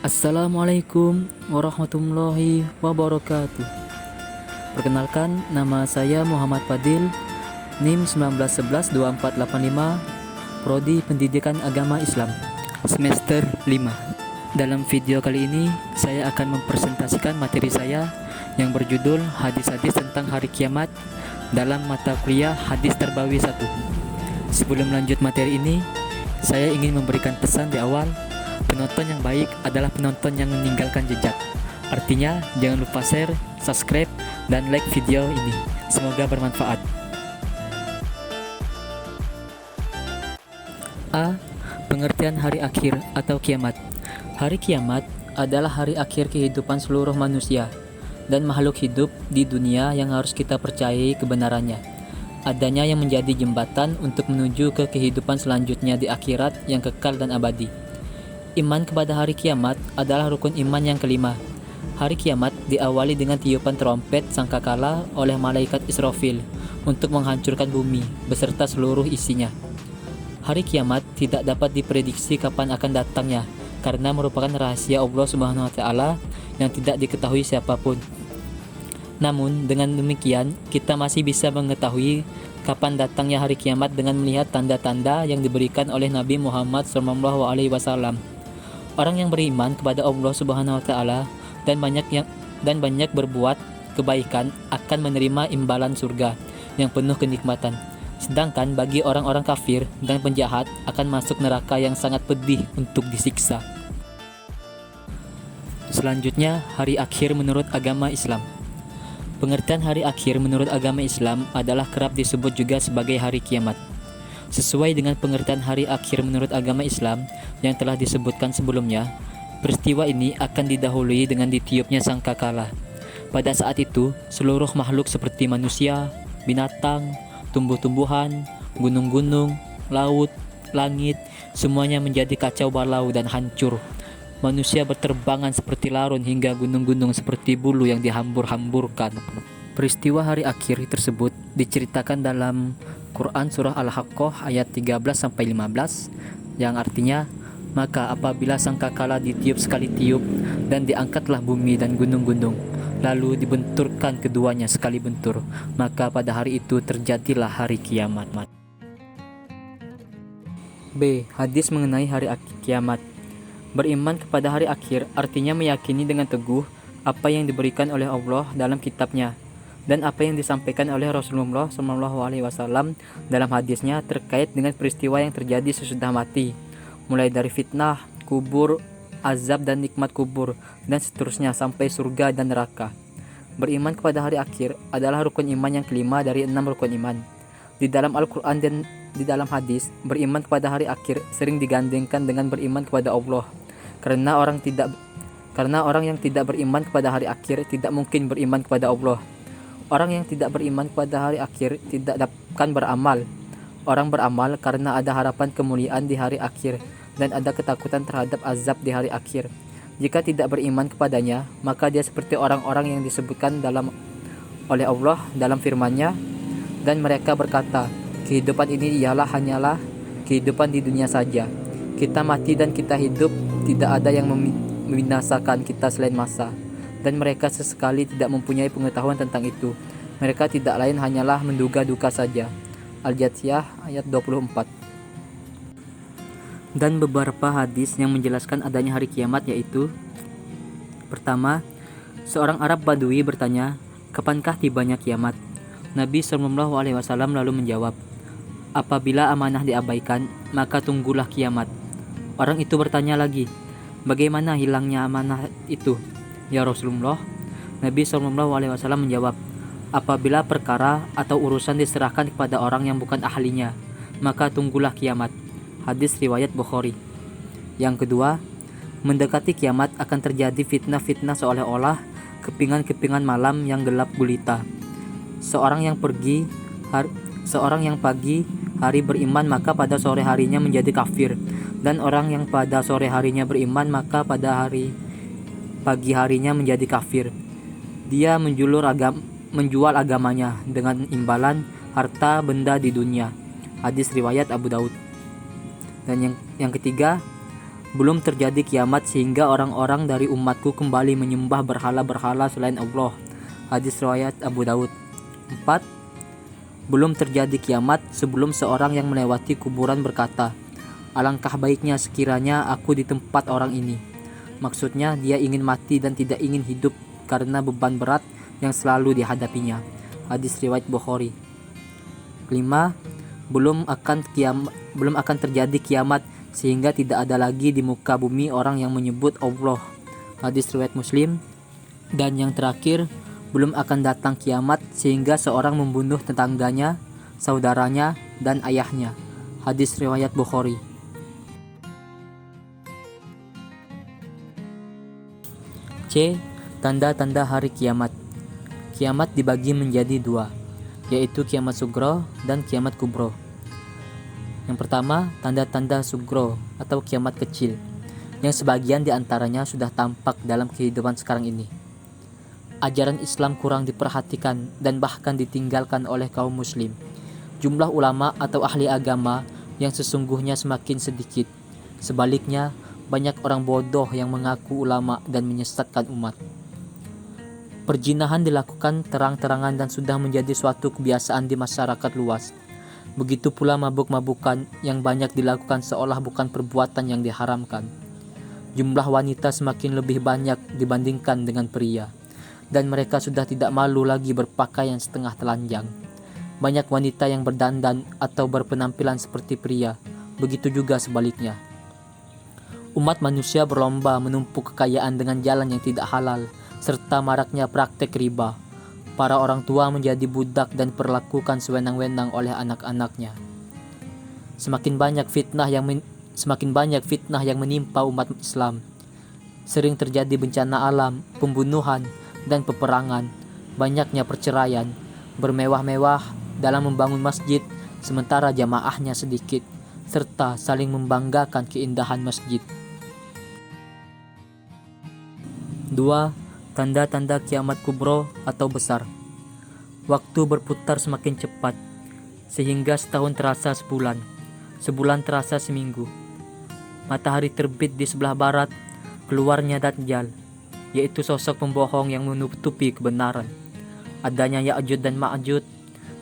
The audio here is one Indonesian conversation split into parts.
Assalamualaikum warahmatullahi wabarakatuh. Perkenalkan, nama saya Muhammad Fadil, NIM 19112485, Prodi Pendidikan Agama Islam, semester 5. Dalam video kali ini, saya akan mempresentasikan materi saya yang berjudul Hadis-hadis tentang Hari Kiamat dalam mata kuliah Hadis Tarbawi 1. Sebelum lanjut materi ini, saya ingin memberikan pesan di awal. Penonton yang baik adalah penonton yang meninggalkan jejak. Artinya, jangan lupa share, subscribe, dan like video ini. Semoga bermanfaat. A. Pengertian hari akhir atau kiamat. Hari kiamat adalah hari akhir kehidupan seluruh manusia dan makhluk hidup di dunia yang harus kita percayai kebenarannya. Adanya yang menjadi jembatan untuk menuju ke kehidupan selanjutnya di akhirat yang kekal dan abadi. Iman kepada hari kiamat adalah rukun iman yang kelima. Hari kiamat diawali dengan tiupan trompet sangkakala oleh malaikat Israfil untuk menghancurkan bumi beserta seluruh isinya. Hari kiamat tidak dapat diprediksi kapan akan datangnya karena merupakan rahasia Allah Subhanahu wa taala yang tidak diketahui siapapun. Namun dengan demikian kita masih bisa mengetahui kapan datangnya hari kiamat dengan melihat tanda-tanda yang diberikan oleh Nabi Muhammad SAW. Orang yang beriman kepada Allah Subhanahu wa taala dan banyak berbuat kebaikan akan menerima imbalan surga yang penuh kenikmatan. Sedangkan bagi orang-orang kafir dan penjahat akan masuk neraka yang sangat pedih untuk disiksa. Selanjutnya, hari akhir menurut agama Islam. Pengertian hari akhir menurut agama Islam adalah kerap disebut juga sebagai hari kiamat. Sesuai dengan pengertian hari akhir menurut agama Islam yang telah disebutkan sebelumnya, peristiwa ini akan didahului dengan ditiupnya sangkakala. Pada saat itu, seluruh makhluk seperti manusia, binatang, tumbuh-tumbuhan, gunung-gunung, laut, langit, semuanya menjadi kacau balau dan hancur. Manusia berterbangan seperti larun hingga gunung-gunung seperti bulu yang dihambur-hamburkan. Peristiwa hari akhir tersebut diceritakan dalam Quran Surah Al-Haqqah ayat 13-15 yang artinya, maka apabila sangkakala ditiup sekali tiup dan diangkatlah bumi dan gunung-gunung, lalu dibenturkan keduanya sekali bentur, maka pada hari itu terjadilah hari kiamat. B. Hadis mengenai hari kiamat. Beriman kepada hari akhir artinya meyakini dengan teguh apa yang diberikan oleh Allah dalam kitabnya dan apa yang disampaikan oleh Rasulullah SAW dalam hadisnya terkait dengan peristiwa yang terjadi sesudah mati, mulai dari fitnah, kubur, azab dan nikmat kubur, dan seterusnya sampai surga dan neraka. Beriman kepada hari akhir adalah rukun iman yang kelima dari 6 rukun iman. Di dalam Al-Quran dan di dalam hadis, beriman kepada hari akhir sering digandengkan dengan beriman kepada Allah, karena orang yang tidak beriman kepada hari akhir tidak mungkin beriman kepada Allah. Orang yang tidak beriman kepada hari akhir tidak akan beramal. Orang beramal karena ada harapan kemuliaan di hari akhir dan ada ketakutan terhadap azab di hari akhir. Jika tidak beriman kepadanya, maka dia seperti orang-orang yang disebutkan oleh Allah dalam firman-Nya, dan mereka berkata, kehidupan ini hanyalah kehidupan di dunia saja. Kita mati dan kita hidup, tidak ada yang membinasakan kita selain masa. Dan mereka sesekali tidak mempunyai pengetahuan tentang itu. Mereka tidak lain hanyalah menduga-duga saja. Al-Jathiyah ayat 24. Dan beberapa hadis yang menjelaskan adanya hari kiamat yaitu: pertama, seorang Arab Badui bertanya, kapankah tibanya kiamat? Nabi SAW lalu menjawab, apabila amanah diabaikan, maka tunggulah kiamat. Orang itu bertanya lagi, bagaimana hilangnya amanah itu, ya Rasulullah? Nabi SAW menjawab, apabila perkara atau urusan diserahkan kepada orang yang bukan ahlinya, maka tunggulah kiamat. Hadis riwayat Bukhari. Yang kedua, mendekati kiamat akan terjadi fitnah-fitnah seolah-olah kepingan-kepingan malam yang gelap gulita. Seorang yang pagi hari beriman maka pada sore harinya menjadi kafir, dan orang yang pada sore harinya beriman maka pada pagi harinya menjadi kafir. Dia menjual agamanya dengan imbalan harta benda di dunia. Hadis riwayat Abu Daud. Dan yang ketiga, belum terjadi kiamat sehingga orang-orang dari umatku kembali menyembah berhala-berhala selain Allah. Hadis riwayat Abu Daud. 4. Belum terjadi kiamat sebelum seorang yang melewati kuburan berkata, "Alangkah baiknya sekiranya aku di tempat orang ini." Maksudnya dia ingin mati dan tidak ingin hidup karena beban berat yang selalu dihadapinya. Hadis riwayat Bukhari. 5. Belum akan terjadi kiamat sehingga tidak ada lagi di muka bumi orang yang menyebut Allah. Hadis riwayat Muslim. Dan yang terakhir, belum akan datang kiamat sehingga seorang membunuh tetangganya, saudaranya, dan ayahnya. Hadis riwayat Bukhari. C. Tanda-tanda hari kiamat. Kiamat dibagi menjadi dua, yaitu kiamat sugro dan kiamat kubro. Yang pertama, tanda-tanda sugro atau kiamat kecil, yang sebagian diantaranya sudah tampak dalam kehidupan sekarang ini. Ajaran Islam kurang diperhatikan dan bahkan ditinggalkan oleh kaum muslim. Jumlah ulama atau ahli agama yang sesungguhnya semakin sedikit. Sebaliknya, banyak orang bodoh yang mengaku ulama dan menyesatkan umat. Perzinahan dilakukan terang-terangan dan sudah menjadi suatu kebiasaan di masyarakat luas. Begitu pula mabuk-mabukan yang banyak dilakukan seolah bukan perbuatan yang diharamkan. Jumlah wanita semakin lebih banyak dibandingkan dengan pria, dan mereka sudah tidak malu lagi berpakaian setengah telanjang. Banyak wanita yang berdandan atau berpenampilan seperti pria, begitu juga sebaliknya. Umat manusia berlomba menumpuk kekayaan dengan jalan yang tidak halal, serta maraknya praktek riba. Para orang tua menjadi budak dan diperlakukan sewenang-wenang oleh anak-anaknya. Semakin banyak fitnah yang menimpa umat Islam. Sering terjadi bencana alam, pembunuhan, dan peperangan. Banyaknya perceraian, bermewah-mewah dalam membangun masjid, sementara jamaahnya sedikit, serta saling membanggakan keindahan masjid. 2. Tanda-tanda kiamat kubro atau besar. Waktu berputar semakin cepat, sehingga setahun terasa sebulan, sebulan terasa seminggu. Matahari terbit di sebelah barat, keluarnya Dajjal, yaitu sosok pembohong yang menutupi kebenaran. Adanya Ya'juj dan Ma'juj,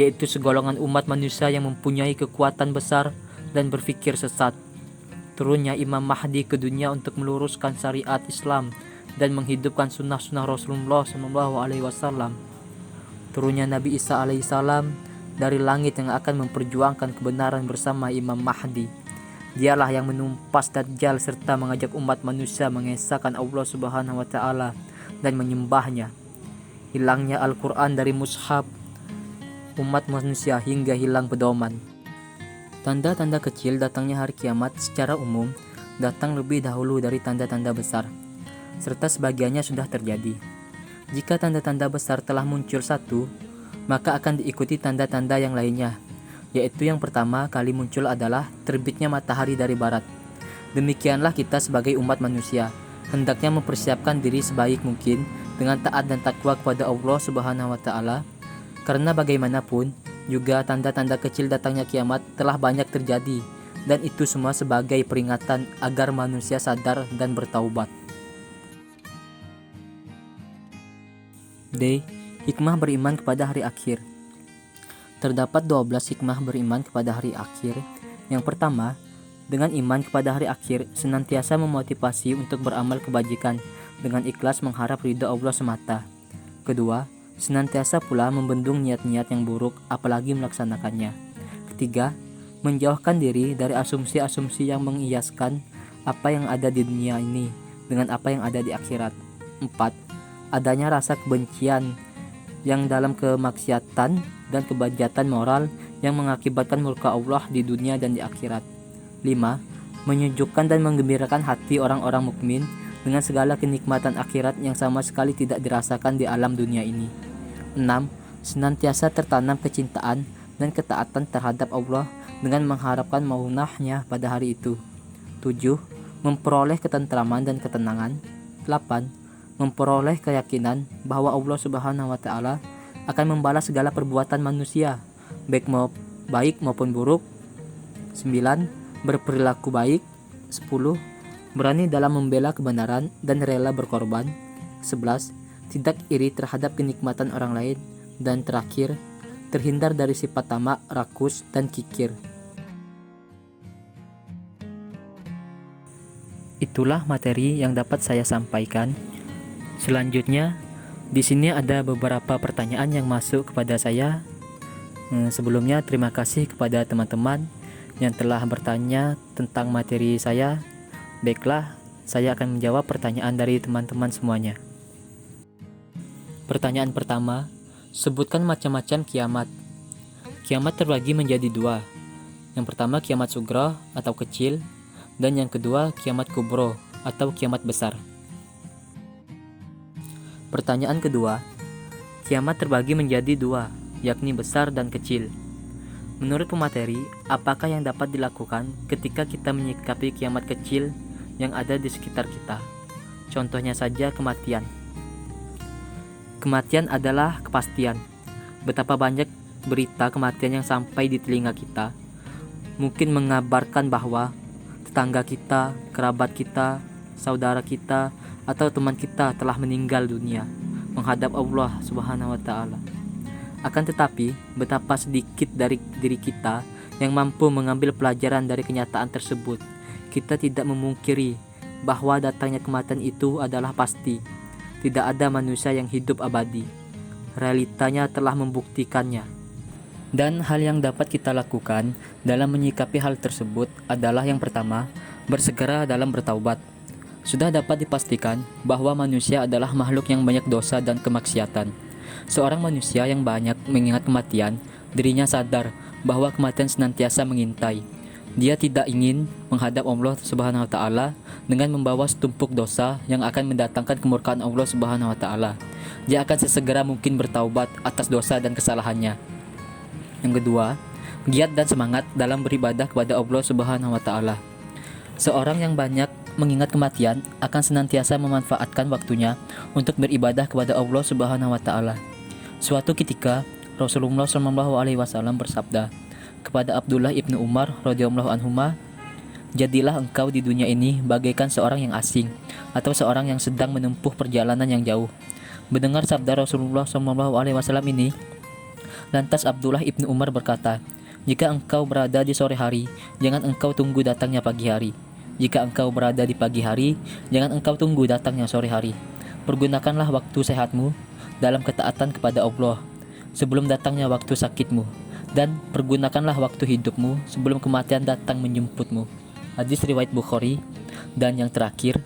yaitu segolongan umat manusia yang mempunyai kekuatan besar dan berfikir sesat. Turunnya Imam Mahdi ke dunia untuk meluruskan syariat Islam dan menghidupkan sunnah-sunnah Rasulullah SAW. Turunnya Nabi Isa alaihissalam dari langit yang akan memperjuangkan kebenaran bersama Imam Mahdi. Dialah yang menumpas Dajjal serta mengajak umat manusia mengesahkan Allah Subhanahu wa taala dan menyembahnya. Hilangnya Al-Quran dari mushaf umat manusia hingga hilang pedoman. Tanda-tanda kecil datangnya hari kiamat secara umum datang lebih dahulu dari tanda-tanda besar, serta sebagiannya sudah terjadi. Jika tanda-tanda besar telah muncul satu, maka akan diikuti tanda-tanda yang lainnya, yaitu yang pertama kali muncul adalah terbitnya matahari dari barat. Demikianlah kita sebagai umat manusia, hendaknya mempersiapkan diri sebaik mungkin dengan taat dan takwa kepada Allah Subhanahu wa taala, karena bagaimanapun juga tanda-tanda kecil datangnya kiamat telah banyak terjadi, dan itu semua sebagai peringatan agar manusia sadar dan bertaubat. D. Hikmah beriman kepada hari akhir. Terdapat 12 hikmah beriman kepada hari akhir. Yang pertama, dengan iman kepada hari akhir senantiasa memotivasi untuk beramal kebajikan dengan ikhlas mengharap ridha Allah semata. Kedua, senantiasa pula membendung niat-niat yang buruk apalagi melaksanakannya. Ketiga, menjauhkan diri dari asumsi-asumsi yang mengiaskan apa yang ada di dunia ini dengan apa yang ada di akhirat. 4. Adanya rasa kebencian yang dalam kemaksiatan dan kebajatan moral yang mengakibatkan murka Allah di dunia dan di akhirat. 5. Menyejukkan dan menggembirakan hati orang-orang mukmin dengan segala kenikmatan akhirat yang sama sekali tidak dirasakan di alam dunia ini. 6. Senantiasa tertanam kecintaan dan ketaatan terhadap Allah dengan mengharapkan maunahnya pada hari itu. 7. Memperoleh ketentraman dan ketenangan. 8. Memperoleh keyakinan bahwa Allah Subhanahu wa taala akan membalas segala perbuatan manusia, baik maupun buruk, 9. Berperilaku baik. 10. Berani dalam membela kebenaran dan rela berkorban. 11. Tidak iri terhadap kenikmatan orang lain. Dan terakhir, terhindar dari sifat tamak, rakus, dan kikir. Itulah materi yang dapat saya sampaikan. Selanjutnya, di sini ada beberapa pertanyaan yang masuk kepada saya. Sebelumnya, terima kasih kepada teman-teman yang telah bertanya tentang materi saya. Baiklah, saya akan menjawab pertanyaan dari teman-teman semuanya. Pertanyaan pertama, sebutkan macam-macam kiamat. Kiamat terbagi menjadi dua. Yang pertama kiamat sugra atau kecil, dan yang kedua kiamat kubro atau kiamat besar. Pertanyaan kedua, kiamat terbagi menjadi dua, yakni besar dan kecil. Menurut pemateri, apakah yang dapat dilakukan ketika kita menyikapi kiamat kecil yang ada di sekitar kita? Contohnya saja kematian. Kematian adalah kepastian. Betapa banyak berita kematian yang sampai di telinga kita, mungkin mengabarkan bahwa tetangga kita, kerabat kita, saudara kita, atau teman kita telah meninggal dunia menghadap Allah Subhanahu wa Ta'ala. Akan tetapi, betapa sedikit dari diri kita yang mampu mengambil pelajaran dari kenyataan tersebut. Kita tidak memungkiri bahwa datangnya kematian itu adalah pasti. Tidak ada manusia yang hidup abadi. Realitanya telah membuktikannya. Dan hal yang dapat kita lakukan dalam menyikapi hal tersebut adalah yang pertama, bersegera dalam bertaubat. Sudah dapat dipastikan bahwa manusia adalah makhluk yang banyak dosa dan kemaksiatan. Seorang manusia yang banyak mengingat kematian, dirinya sadar bahwa kematian senantiasa mengintai. Dia tidak ingin menghadap Allah Subhanahu wa Ta'ala dengan membawa setumpuk dosa yang akan mendatangkan kemurkaan Allah Subhanahu wa Ta'ala. Dia akan sesegera mungkin bertaubat atas dosa dan kesalahannya. Yang kedua, giat dan semangat dalam beribadah kepada Allah Subhanahu wa Ta'ala. Seorang yang banyak mengingat kematian akan senantiasa memanfaatkan waktunya untuk beribadah kepada Allah Subhanahu wa Ta'ala. Suatu ketika, Rasulullah SAW bersabda kepada Abdullah ibnu Umar radhiyallahu anhuma, "Jadilah engkau di dunia ini bagaikan seorang yang asing atau seorang yang sedang menempuh perjalanan yang jauh." Mendengar sabda Rasulullah SAW ini, lantas Abdullah ibnu Umar berkata, "Jika engkau berada di sore hari, jangan engkau tunggu datangnya pagi hari. Jika engkau berada di pagi hari, jangan engkau tunggu datangnya sore hari. Pergunakanlah waktu sehatmu dalam ketaatan kepada Allah sebelum datangnya waktu sakitmu, dan pergunakanlah waktu hidupmu sebelum kematian datang menjemputmu." Hadis riwayat Bukhari. Dan yang terakhir,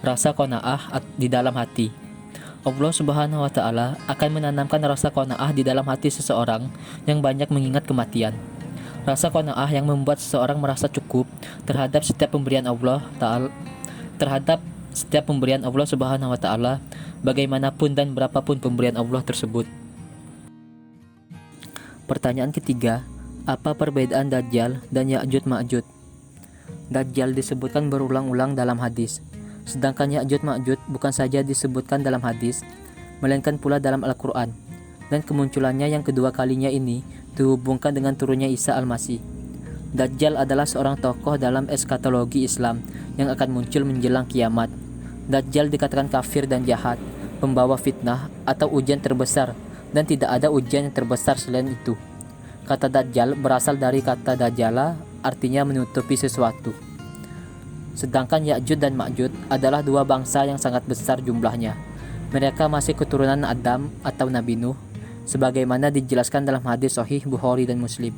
rasa qanaah di dalam hati. Allah Subhanahu wa Ta'ala akan menanamkan rasa qanaah di dalam hati seseorang yang banyak mengingat kematian. Rasa qanaah yang membuat seseorang merasa cukup terhadap setiap pemberian Allah Subhanahu wa Ta'ala, bagaimanapun dan berapapun pemberian Allah tersebut. Pertanyaan ketiga, apa perbedaan Dajjal dan Ya'juj Ma'juj? Dajjal disebutkan berulang-ulang dalam hadis, sedangkan Ya'juj Ma'juj bukan saja disebutkan dalam hadis, melainkan pula dalam Al-Quran. Dan kemunculannya yang kedua kalinya ini dihubungkan dengan turunnya Isa Al-Masih. Dajjal adalah seorang tokoh dalam eskatologi Islam yang akan muncul menjelang kiamat. Dajjal dikatakan kafir dan jahat, pembawa fitnah atau ujian terbesar, dan tidak ada ujian yang terbesar selain itu. Kata Dajjal berasal dari kata Dajjala, artinya menutupi sesuatu. Sedangkan Ya'juj dan Ma'juj adalah dua bangsa yang sangat besar jumlahnya. Mereka masih keturunan Adam atau Nabi Nuh, sebagaimana dijelaskan dalam hadis Sahih Bukhari dan Muslim.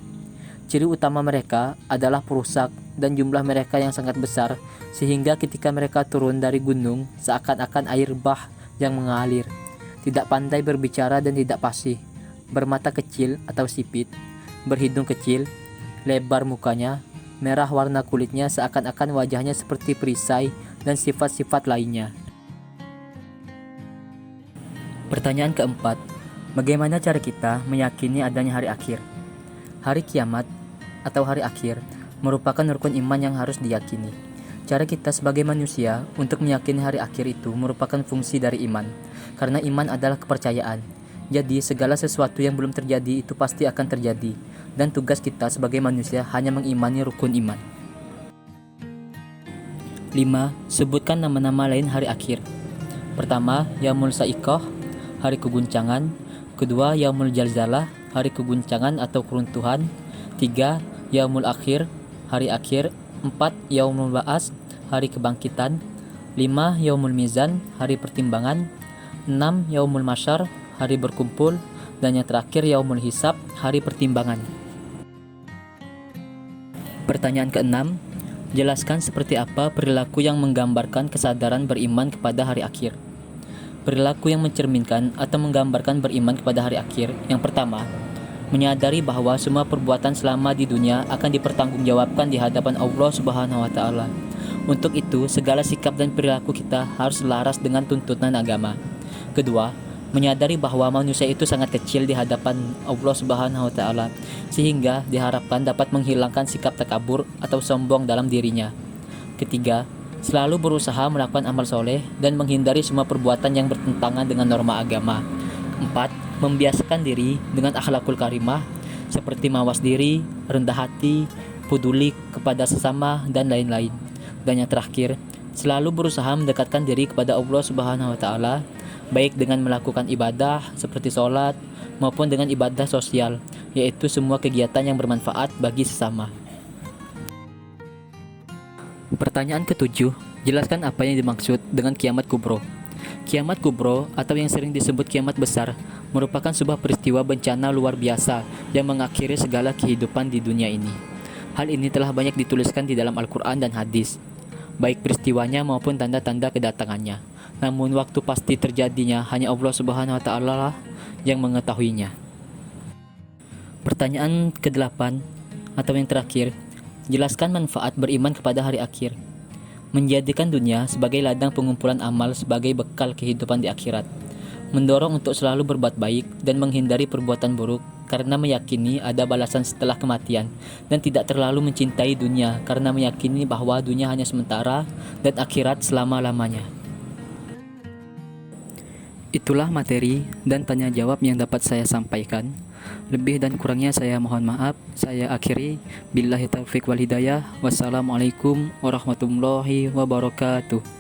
Ciri utama mereka adalah perusak dan jumlah mereka yang sangat besar, sehingga ketika mereka turun dari gunung seakan-akan air bah yang mengalir. Tidak pandai berbicara dan tidak fasih, bermata kecil atau sipit, berhidung kecil, lebar mukanya, merah warna kulitnya seakan-akan wajahnya seperti perisai, dan sifat-sifat lainnya. Pertanyaan keempat, bagaimana cara kita meyakini adanya hari akhir? Hari kiamat atau hari akhir merupakan rukun iman yang harus diyakini. Cara kita sebagai manusia untuk meyakini hari akhir itu merupakan fungsi dari iman, karena iman adalah kepercayaan. Jadi segala sesuatu yang belum terjadi itu pasti akan terjadi, dan tugas kita sebagai manusia hanya mengimani rukun iman. 5. Sebutkan nama-nama lain hari akhir. Pertama, Yaumul Sa'iqah, hari keguncangan. Kedua, Yaumul Zalzalah, hari keguncangan atau keruntuhan. 3. Yaumul Akhir, hari akhir. 4. Yaumul Ba'as, hari kebangkitan. 5. Yaumul Mizan, hari pertimbangan. 6. Yaumul Masyar, hari berkumpul. Dan yang terakhir Yaumul Hisab, hari pertimbangan. Pertanyaan ke-6. Jelaskan seperti apa perilaku yang menggambarkan kesadaran beriman kepada hari akhir. Perilaku yang mencerminkan atau menggambarkan beriman kepada hari akhir. Yang pertama, menyadari bahwa semua perbuatan selama di dunia akan dipertanggungjawabkan di hadapan Allah Subhanahu wa taala. Untuk itu, segala sikap dan perilaku kita harus selaras dengan tuntunan agama. Kedua, menyadari bahwa manusia itu sangat kecil di hadapan Allah Subhanahu wa taala, sehingga diharapkan dapat menghilangkan sikap takabur atau sombong dalam dirinya. Ketiga, selalu berusaha melakukan amal soleh dan menghindari semua perbuatan yang bertentangan dengan norma agama. Keempat, membiasakan diri dengan akhlakul karimah seperti mawas diri, rendah hati, peduli kepada sesama, dan lain-lain. Dan yang terakhir, selalu berusaha mendekatkan diri kepada Allah Subhanahu wa taala, baik dengan melakukan ibadah seperti sholat maupun dengan ibadah sosial, yaitu semua kegiatan yang bermanfaat bagi sesama. Pertanyaan ke-7, jelaskan apa yang dimaksud dengan kiamat kubro. Kiamat kubro atau yang sering disebut kiamat besar merupakan sebuah peristiwa bencana luar biasa yang mengakhiri segala kehidupan di dunia ini. Hal ini telah banyak dituliskan di dalam Al-Quran dan hadis, baik peristiwanya maupun tanda-tanda kedatangannya. Namun waktu pasti terjadinya hanya Allah Subhanahu wa taala lah yang mengetahuinya. Pertanyaan ke-8 atau yang terakhir, jelaskan manfaat beriman kepada hari akhir. Menjadikan dunia sebagai ladang pengumpulan amal sebagai bekal kehidupan di akhirat. Mendorong untuk selalu berbuat baik dan menghindari perbuatan buruk karena meyakini ada balasan setelah kematian, dan tidak terlalu mencintai dunia karena meyakini bahwa dunia hanya sementara dan akhirat selama-lamanya. Itulah materi dan tanya jawab yang dapat saya sampaikan. Lebih dan kurangnya saya mohon maaf. Saya akhiri. Billahi taufiq wal hidayah. Wassalamualaikum warahmatullahi wabarakatuh.